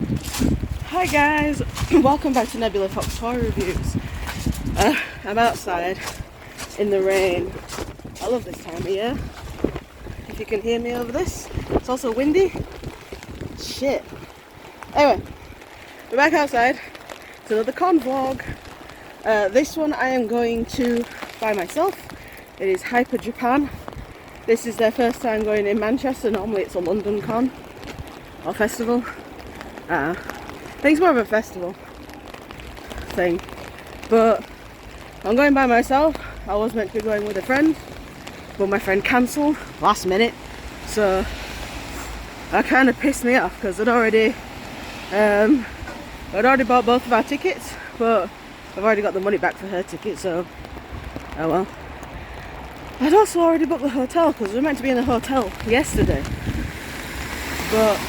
Hi guys, welcome back to Nebula Fox Toy Reviews. I'm outside in the rain. I love this time of year. If you can hear me over this, it's also windy. Shit. Anyway, we're back outside. It's another con vlog. This one I am going to by myself. It is Hyper Japan. This is their first time going in Manchester. Normally it's a London con or festival. I think it's more of a festival thing, but I'm going by myself. I was meant to be going with a friend, but my friend cancelled last minute, so that kind of pissed me off because I'd already bought both of our tickets, but I've already got the money back for her ticket, so oh well. I'd also already booked the hotel because we were meant to be in a hotel yesterday, but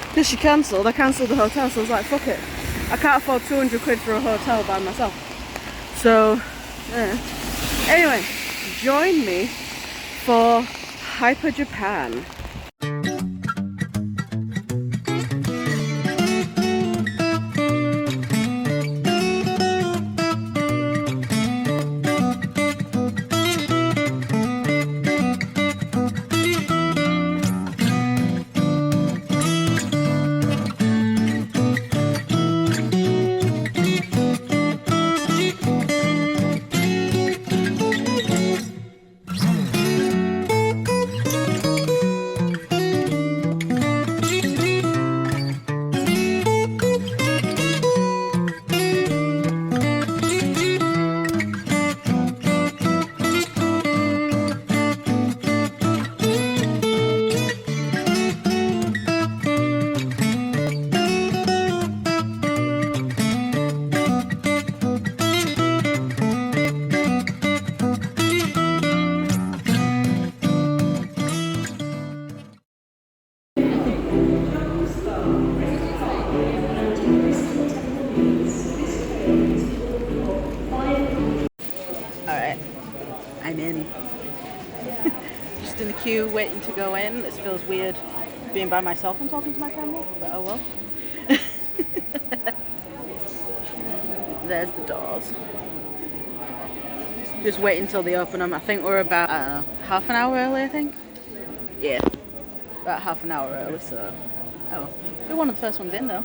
because she cancelled, I cancelled the hotel, so I was like, fuck it. I can't afford 200 quid for a hotel by myself. So, yeah. Anyway, join me for Hyper Japan. Alright, I'm in. Just in the queue, waiting to go in. This feels weird being by myself and talking to my camera, but oh well. There's the doors. Just waiting until they open them. I think we're about half an hour early, I think. Yeah, about half an hour early, so oh, we're one of the first ones in though.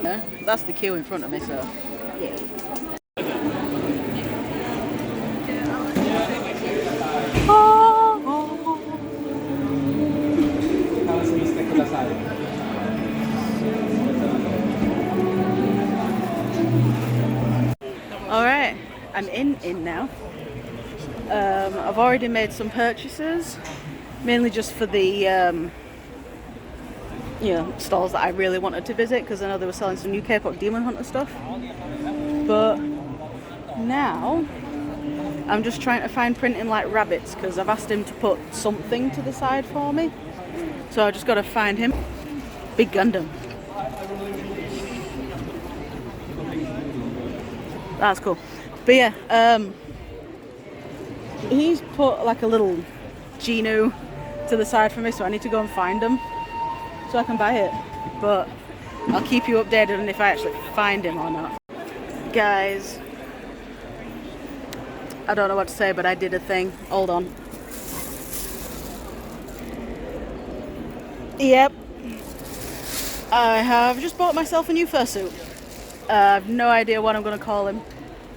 Yeah, that's the queue in front of me, so yeah. Alright, I'm in now. I've already made some purchases, mainly just for the stalls that I really wanted to visit, because I know they were selling some new K-pop Demon Hunter stuff. But now I'm just trying to find Printing Like Rabbits, because I've asked him to put something to the side for me. So I just got to find him. Big Gundam. That's cool. But yeah, he's put like a little Genu to the side for me, so I need to go and find him so I can buy it. But I'll keep you updated on if I actually find him or not. Guys, I don't know what to say, but I did a thing. Hold on. Yep. I have just bought myself a new fursuit. I have no idea what I'm going to call him,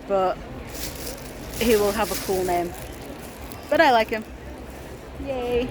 but he will have a cool name. But I like him. Yay.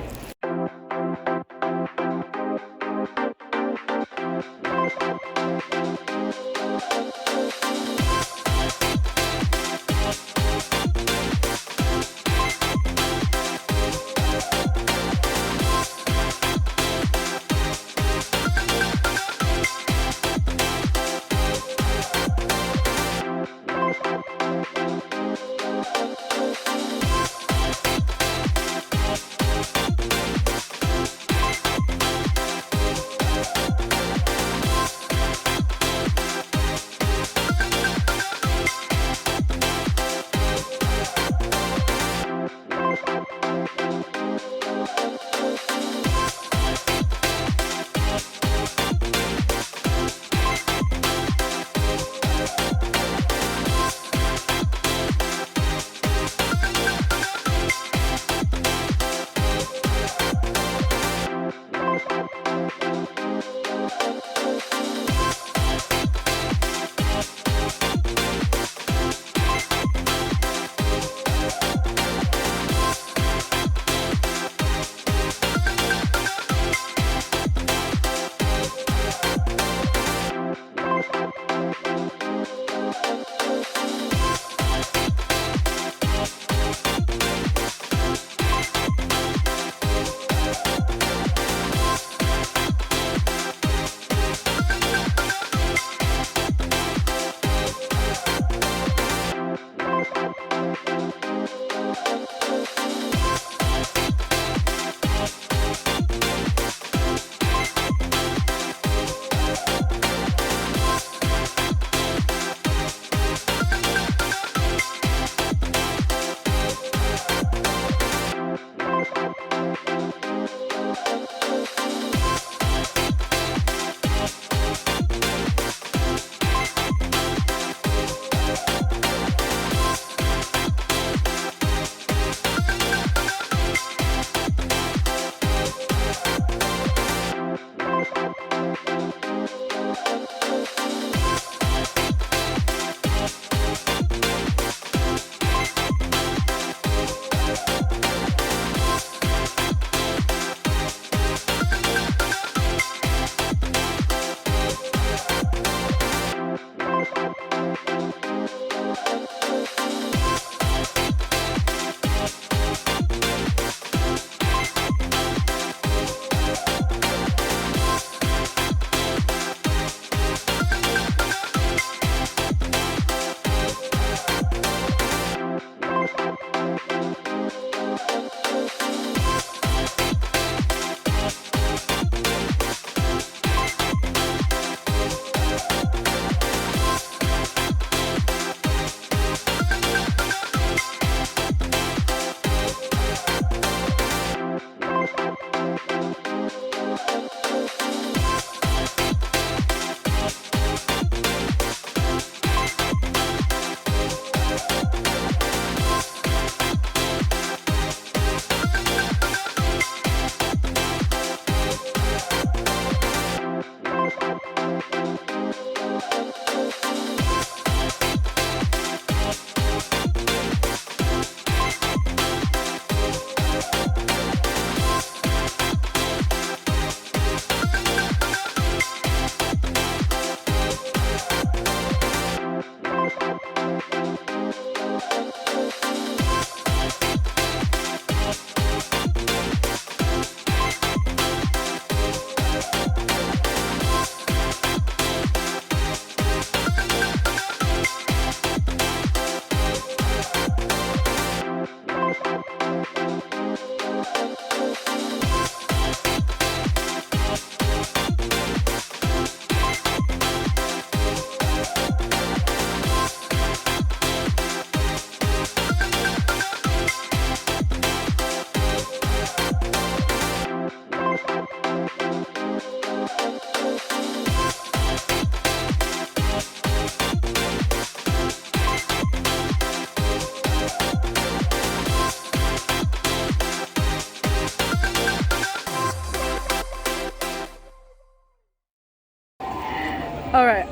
Alright,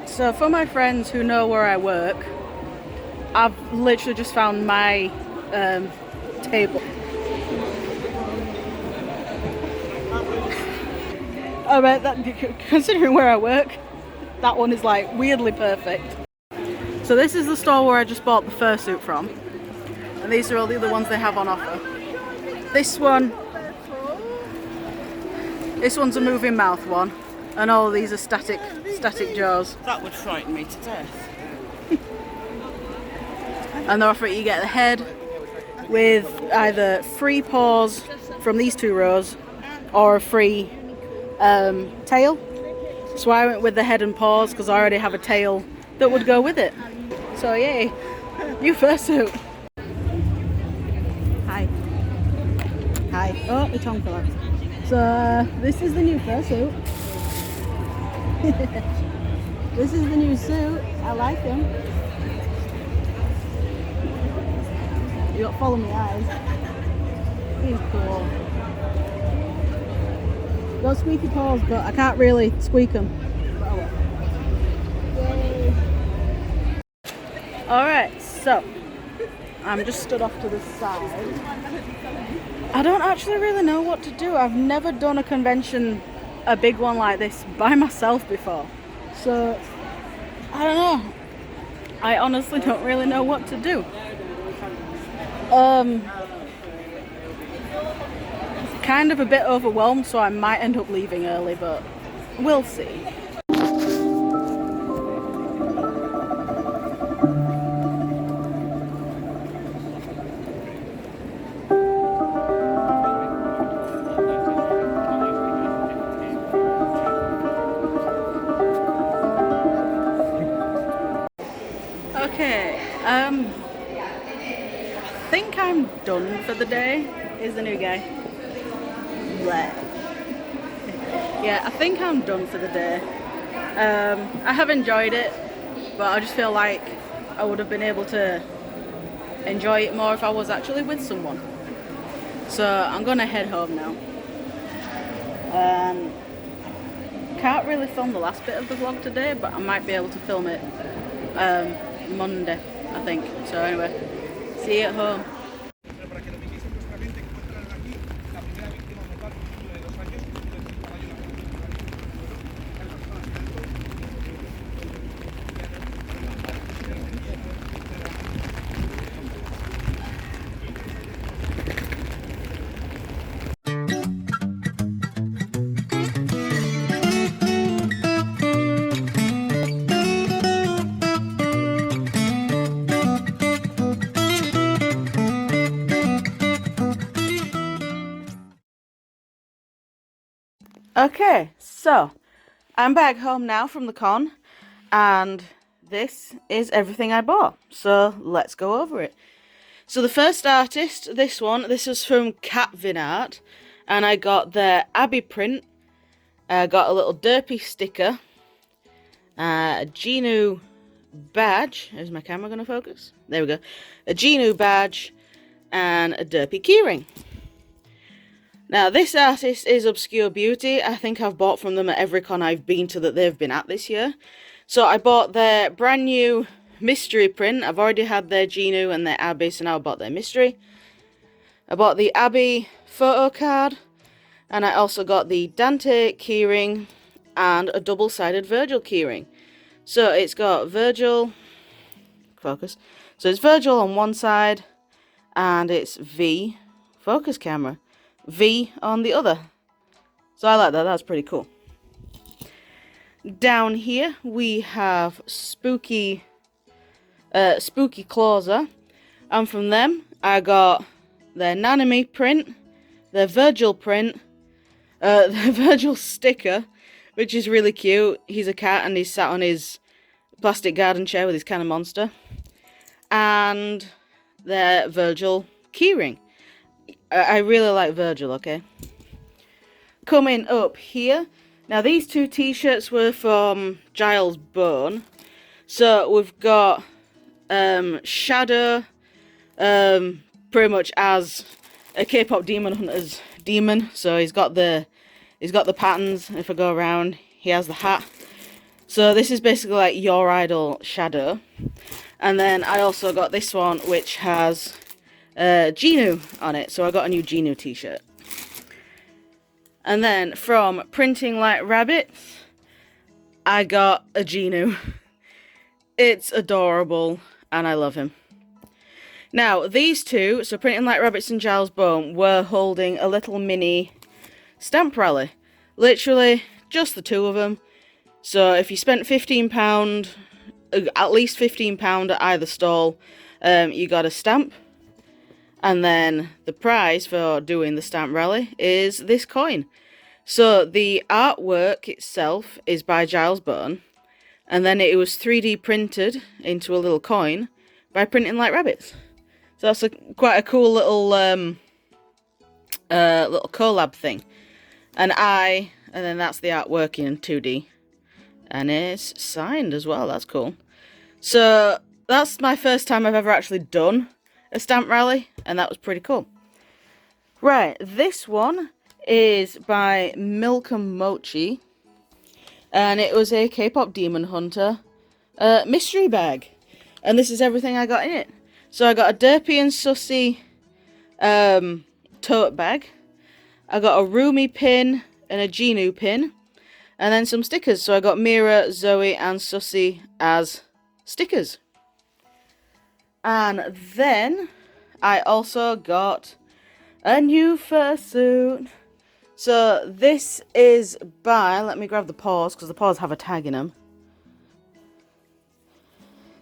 so for my friends who know where I work, I've literally just found my table. Alright, considering where I work, that one is like weirdly perfect. So this is the store where I just bought the fursuit from. And these are all the other ones they have on offer. This one's a moving mouth one. And all of these are static jaws. That would frighten me to death. And they're offering you get the head with either free paws from these 2 rows or a free tail. So I went with the head and paws because I already have a tail that would go with it. So yay, new fursuit. Hi. Hi. Oh, the tongue fell out. So this is the new fursuit. This is the new suit. I like him. You got to follow my eyes. He's cool. Got squeaky paws, but I can't really squeak them. Alright, so I'm just stood off to the side. I don't actually really know what to do. I've never done a convention, a big one like this, by myself before. So, I don't know. I honestly don't really know what to do. Kind of a bit overwhelmed, so I might end up leaving early, but we'll see. Okay, I think I'm done for the day. Here's the new guy. Bleh. Yeah, I think I'm done for the day. I have enjoyed it, but I just feel like I would have been able to enjoy it more if I was actually with someone. So I'm gonna head home now. Can't really film the last bit of the vlog today, but I might be able to film it Monday, I think. So anyway, see you at home. Okay, so I'm back home now from the con, and this is everything I bought. So let's go over it. So the first artist, this was from Cat Vinart, and I got their Abby print. I got a little derpy sticker, a Genu badge. Is my camera going to focus? There we go. A Genu badge and a derpy keyring. Now, this artist is Obscure Beauty. I think I've bought from them at every con I've been to that they've been at this year. So I bought their brand new mystery print. I've already had their Genu and their Abby, so now I bought their mystery. I bought the Abby photo card, and I also got the Dante keyring and a double-sided Virgil keyring. So it's got Virgil, focus. So it's Virgil on one side, and it's V, focus camera, V on the other. So I like that, that's pretty cool. Down here we have Spooky Closer, and from them I got their Nanami print, their Virgil print, the Virgil sticker, which is really cute. He's a cat and he's sat on his plastic garden chair with his can of Monster, and their Virgil keyring. I really like Virgil, okay? Coming up here, now these two t-shirts were from Giles Bone. So we've got Shadow, pretty much as a K-pop demon hunter's demon. So he's got the patterns. If I go around, he has the hat. So this is basically like Your Idol Shadow. And then I also got this one, which has Genu on it. So I got a new Genu t-shirt. And then from Printing Like Rabbits, I got a Genu. It's adorable, and I love him. Now, these two, so Printing Like Rabbits and Giles Bone, were holding a little mini stamp rally. Literally, just the two of them. So if you spent £15, at least £15 at either stall, you got a stamp. And then the prize for doing the stamp rally is this coin. So the artwork itself is by Giles Bone. And then it was 3D printed into a little coin by Printing Like Rabbits. So that's quite a cool little little collab thing. And then that's the artwork in 2D. And it's signed as well, that's cool. So that's my first time I've ever actually done a stamp rally, and that was pretty cool. Right, this one is by Milk and Mochi. And it was a K-pop Demon Hunter mystery bag. And this is everything I got in it. So I got a Derpy and Sussy tote bag. I got a Rumi pin and a Genu pin. And then some stickers. So I got Mira, Zoe and Sussy as stickers. And then I also got a new fursuit. So this is by, let me grab the paws because the paws have a tag in them.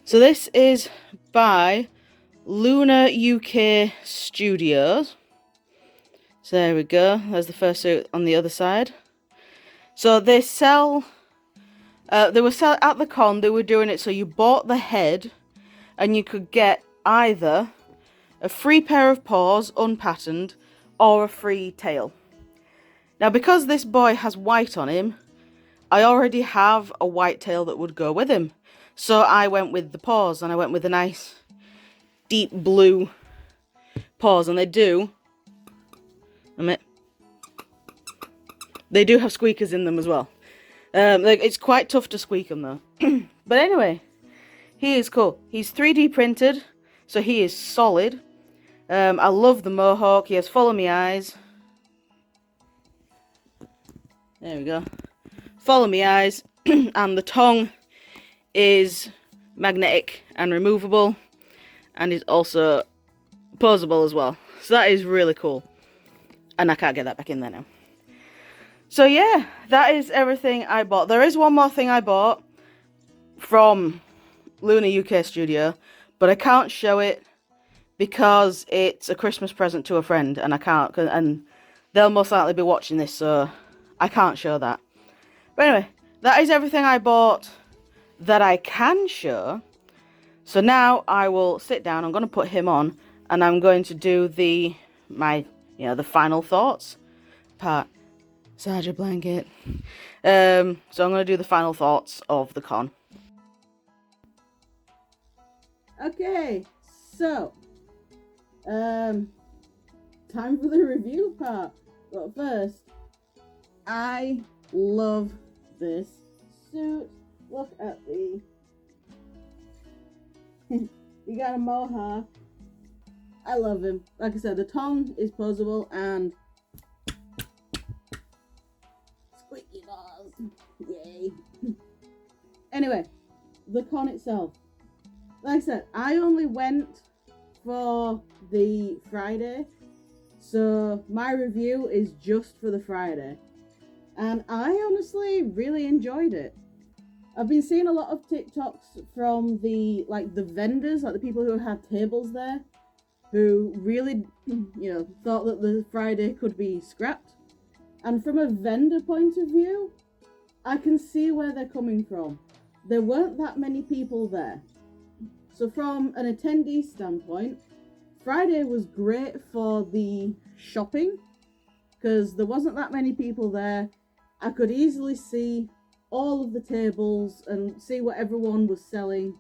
So this is by Luna UK Studios. So there we go. There's the fursuit on the other side. So they sell, they were selling at the con. They were doing it so you bought the head, and you could get either a free pair of paws, unpatterned, or a free tail. Now, because this boy has white on him, I already have a white tail that would go with him. So I went with the paws, and I went with a nice deep blue paws, and they do have squeakers in them as well. It's quite tough to squeak them though. But anyway, he is cool. He's 3D printed, so he is solid. I love the mohawk. He has follow me eyes. There we go. Follow me eyes. And the tongue is magnetic and removable, and is also posable as well. So that is really cool. And I can't get that back in there now. So yeah, that is everything I bought. There is one more thing I bought from Luna UK Studio, but I can't show it because it's a Christmas present to a friend, and I can't, and they'll most likely be watching this, so I can't show that. But anyway, that is everything I bought that I can show. So now I will sit down. I'm going to put him on, and I'm going to do the final thoughts part. Sergeant Blanket. So I'm going to do the final thoughts of the con. Okay, so time for the review part. But first, I love this suit. Look at the you got a mohawk. I love him. Like I said, the tongue is posable and squeaky balls. Yay. Anyway, the con itself. Like I said, I only went for the Friday, so my review is just for the Friday. And I honestly really enjoyed it. I've been seeing a lot of TikToks from the vendors, like the people who had tables there, who really, thought that the Friday could be scrapped. And from a vendor point of view, I can see where they're coming from. There weren't that many people there. So from an attendee standpoint, Friday was great for the shopping, because there wasn't that many people there. I could easily see all of the tables and see what everyone was selling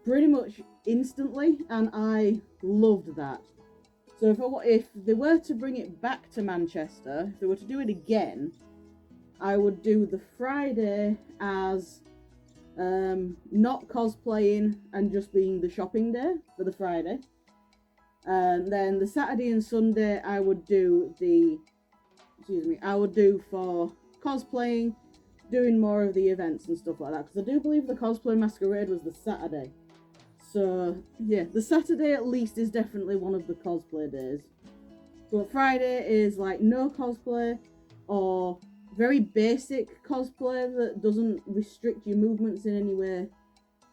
pretty much instantly, and I loved that. So if they were to bring it back to Manchester, if they were to do it again, I would do the Friday as not cosplaying and just being the shopping day for the Friday. And then the Saturday and Sunday I would do for cosplaying, doing more of the events and stuff like that, because I do believe the cosplay masquerade was the Saturday. So yeah, the Saturday at least is definitely one of the cosplay days. But Friday is like no cosplay or very basic cosplay that doesn't restrict your movements in any way,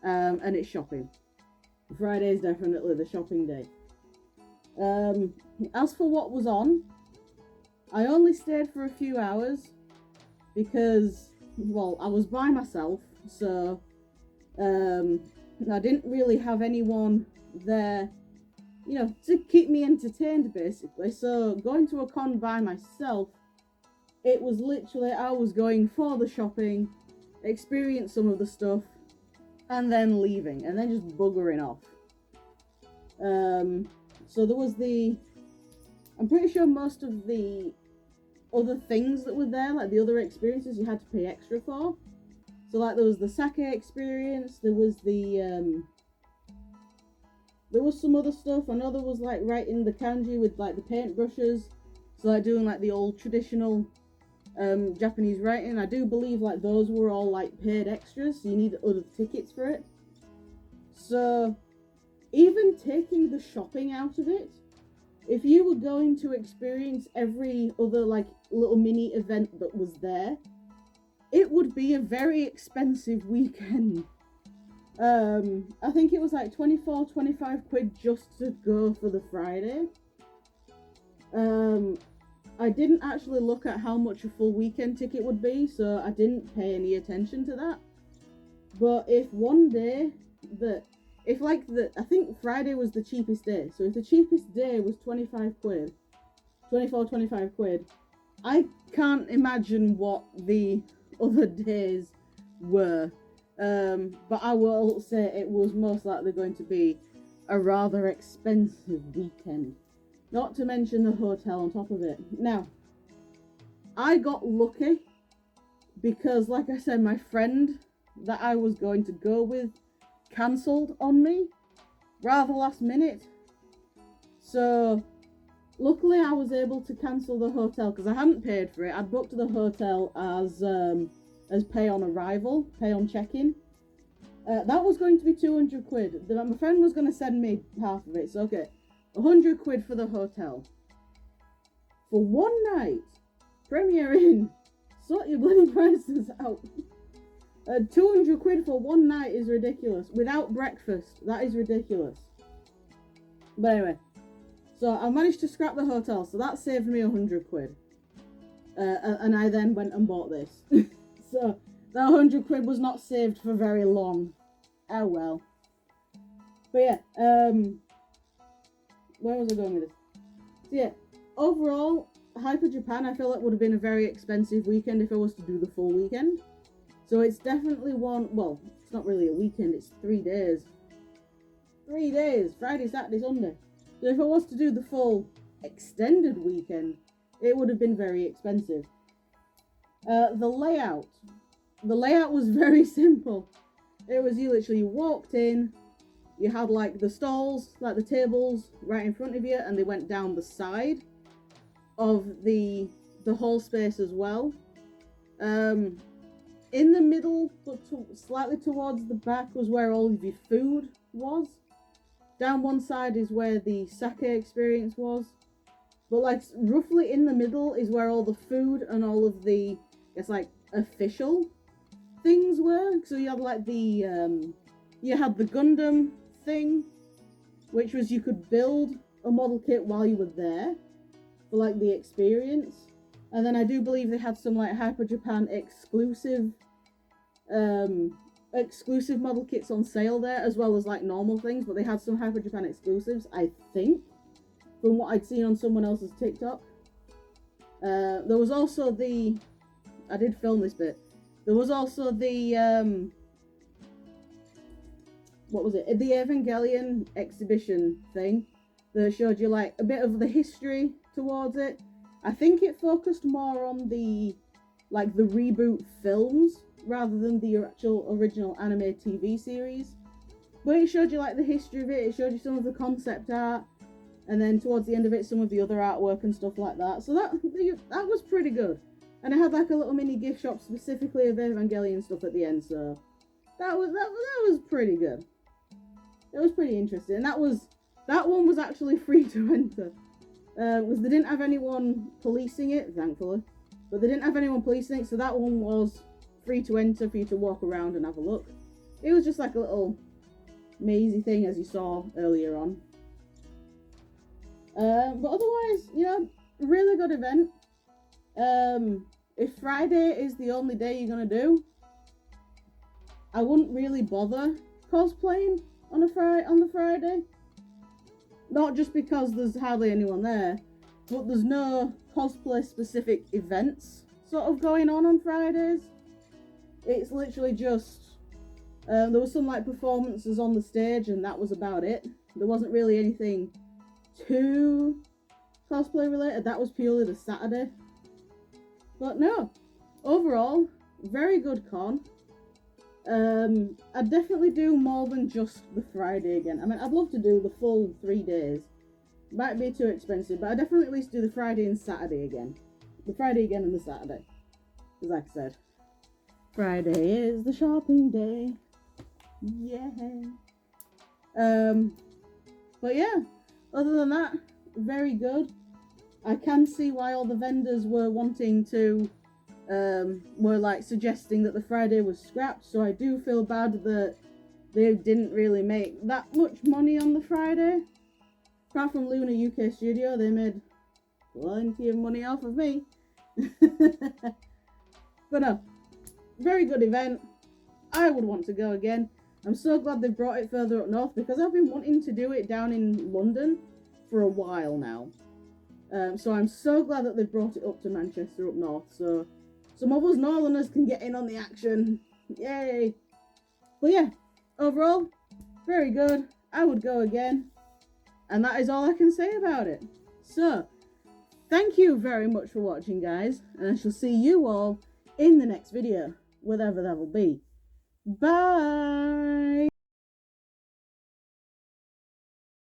and it's shopping. Friday is definitely the shopping day. As for what was on, I only stayed for a few hours because, well, I was by myself, so I didn't really have anyone there, you know, to keep me entertained basically. So going to a con by myself, it was literally, I was going for the shopping, experience some of the stuff, and then leaving, and then just buggering off. So there was I'm pretty sure most of the other things that were there, like the other experiences, you had to pay extra for. So like there was the sake experience, there was there was some other stuff. I know there was like writing the kanji with like the paintbrushes, so like doing like the old traditional Japanese writing. I do believe like those were all like paid extras, so you need other tickets for it. So even taking the shopping out of it, if you were going to experience every other like little mini event that was there, it would be a very expensive weekend. I think it was like 25 quid just to go for the Friday. I didn't actually look at how much a full weekend ticket would be, so I didn't pay any attention to that. But if one day I think Friday was the cheapest day, so if the cheapest day was 25 quid, 25 quid, I can't imagine what the other days were. But I will say it was most likely going to be a rather expensive weekend. Not to mention the hotel on top of it. Now, I got lucky because, like I said, my friend that I was going to go with cancelled on me rather last minute. So luckily I was able to cancel the hotel because I hadn't paid for it. I'd booked the hotel as pay on arrival, pay on check-in. That was going to be 200 quid. My friend was going to send me half of it, so okay, 100 quid for the hotel. For one night, Premier Inn, sort your bloody prices out. 200 quid for one night is ridiculous. Without breakfast, that is ridiculous. But anyway, so I managed to scrap the hotel, so that saved me 100 quid. And I then went and bought this. So that 100 quid was not saved for very long. Oh well. But yeah, where was I going with this? So yeah, overall, Hyper Japan, I feel like would have been a very expensive weekend if I was to do the full weekend. So it's definitely well, it's not really a weekend, it's 3 days. 3 days, Friday, Saturday, Sunday. So if I was to do the full extended weekend, it would have been very expensive. The layout was very simple. It was you literally walked in, you had like the stalls, like the tables right in front of you, and they went down the side of the whole space as well. In the middle, but slightly towards the back, was where all of your food was. Down one side is where the sake experience was. But like roughly in the middle is where all the food and all of the, I guess like official things were. So you had like you had the Gundam thing, which was you could build a model kit while you were there for like the experience. And then I do believe they had some like Hyper Japan exclusive model kits on sale there, as well as like normal things, but they had some Hyper Japan exclusives, I think, from what I'd seen on someone else's TikTok. There was also I did film this bit. There was also what was it? The Evangelion exhibition thing that showed you like a bit of the history towards it. I think it focused more on the like the reboot films rather than the actual original anime TV series. But it showed you like the history of it, it showed you some of the concept art, and then towards the end of it some of the other artwork and stuff like that. So that was pretty good. And it had like a little mini gift shop specifically of Evangelion stuff at the end, so that was pretty good. It was pretty interesting. And that one was actually free to enter. Because they didn't have anyone policing it, thankfully. But they didn't have anyone policing it, so that one was free to enter for you to walk around and have a look. It was just like a little mazy thing, as you saw earlier on. But otherwise, you know, really good event. If Friday is the only day you're gonna do, I wouldn't really bother cosplaying on the Friday. Not just because there's hardly anyone there, but there's no cosplay specific events sort of going on Fridays. It's literally just there was some like performances on the stage and that was about it. There wasn't really anything too cosplay related. That was purely the Saturday. But no, overall, very good con. I'd definitely do more than just the Friday again. I mean, I'd love to do the full 3 days. Might be too expensive, but I'd definitely at least do the Friday and Saturday again. The Friday again and the Saturday. Because like I said, Friday is the shopping day. Yeah. But yeah, other than that, very good. I can see why all the vendors were wanting to were like suggesting that the Friday was scrapped, so I do feel bad that they didn't really make that much money on the Friday. Apart from Luna UK Studio, they made plenty of money off of me. But no, very good event. I would want to go again. I'm so glad they brought it further up north because I've been wanting to do it down in London for a while now. So I'm so glad that they've brought it up to Manchester up north, so some of us Northerners can get in on the action. Yay! But yeah, overall, very good. I would go again. And that is all I can say about it. So, thank you very much for watching, guys. And I shall see you all in the next video, whatever that will be. Bye!